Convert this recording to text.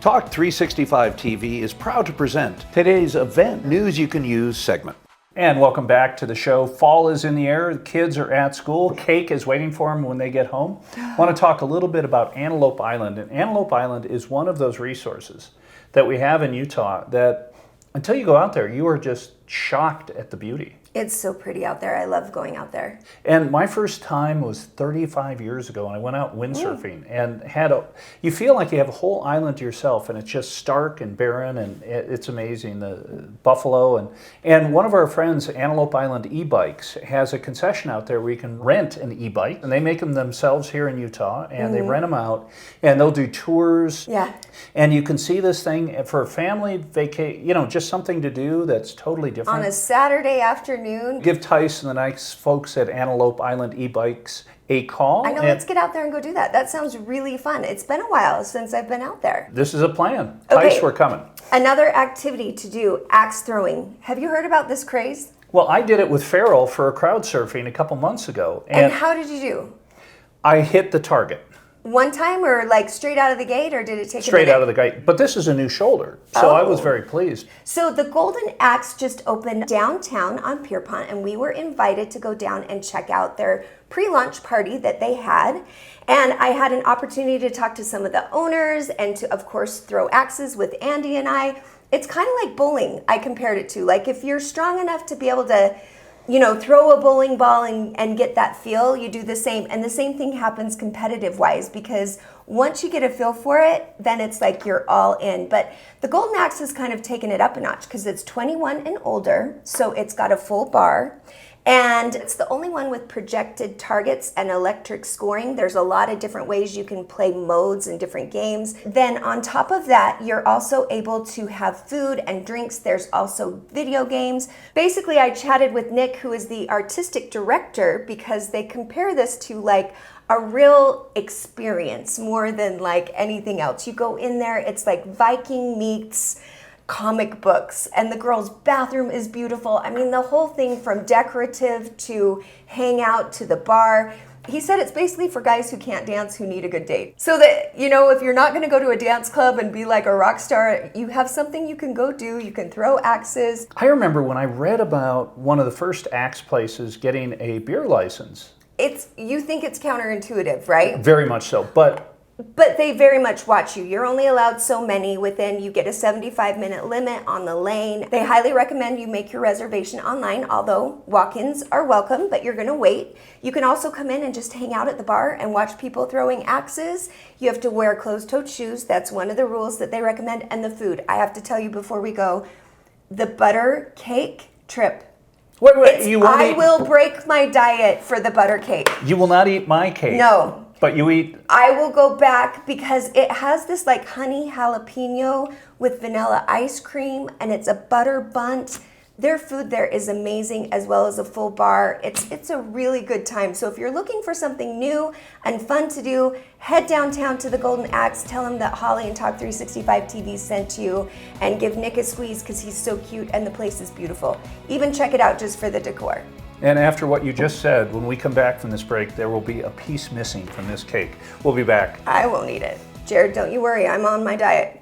Talk365TV is proud to present today's Event News You Can Use segment. And welcome back to the show. Fall is in the air. The kids are at school. Cake is waiting for them when they get home. I want to talk a little bit about Antelope Island. And Antelope Island is one of those resources that we have in Utah that until you go out there, you are just shocked at the beauty. It's so pretty out there. I love going out there. And my first time was 35 years ago, and I went out windsurfing and you feel like you have a whole island to yourself, and it's just stark and barren, and it's amazing. The buffalo and one of our friends, Antelope Island e-bikes, has a concession out there where you can rent an e-bike, and they make them themselves here in Utah, and they rent them out, and they'll do tours. Yeah. And you can see this thing for a family vacation, just something to do that's totally different. On a Saturday afternoon. Give Tice and the nice folks at Antelope Island e-bikes a call. I know, let's get out there and go do that. That sounds really fun. It's been a while since I've been out there. This is a plan. Okay. Tice, we're coming. Another activity to do, axe throwing. Have you heard about this craze? Well, I did it with Farrell for crowd surfing a couple months ago. And how did you do? I hit the target. One time, or like straight out of the gate, or did it take straight out of the gate? But this is a new shoulder, so I was very pleased. So the Golden Axe just opened downtown on Pierpont, and we were invited to go down and check out their pre-launch party that they had. And I had an opportunity to talk to some of the owners and to, of course, throw axes with Andy and I. It's kind of like bowling, I compared it to. Like if you're strong enough to be able to throw a bowling ball and get that feel, you do the same. And the same thing happens competitive-wise, because once you get a feel for it, then it's like you're all in. But the Golden Axe has kind of taken it up a notch because it's 21 and older, so it's got a full bar. And it's the only one with projected targets and electric scoring. There's a lot of different ways you can play modes and different games. Then on top of that, you're also able to have food and drinks. There's also video games. Basically, I chatted with Nick, who is the artistic director, because they compare this to like a real experience more than like anything else. You go in there, it's like Viking meets comic books, and the girls' bathroom is beautiful. I mean, the whole thing from decorative to hang out to the bar. He said it's basically for guys who can't dance, who need a good date. So that, if you're not gonna go to a dance club and be like a rock star, you have something you can go do. You can throw axes. I remember when I read about one of the first axe places getting a beer license. You think it's counterintuitive, right? Very much so, but they very much watch you. You're only allowed so many within. You get a 75-minute limit on the lane. They highly recommend you make your reservation online, although walk-ins are welcome, but you're going to wait. You can also come in and just hang out at the bar and watch people throwing axes. You have to wear closed-toed shoes. That's one of the rules that they recommend. And the food. I have to tell you before we go, the butter cake trip. Wait, I will break my diet for the butter cake. You will not eat my cake. No. But you eat? I will go back because it has this like honey jalapeno with vanilla ice cream, and it's a butter bunt. Their food there is amazing, as well as a full bar. It's a really good time. So if you're looking for something new and fun to do, head downtown to the Golden Axe. Tell him that Holly and Talk365TV sent you, and give Nick a squeeze because he's so cute and the place is beautiful. Even check it out just for the decor. And after what you just said, when we come back from this break, there will be a piece missing from this cake. We'll be back. I won't eat it. Jared, don't you worry. I'm on my diet.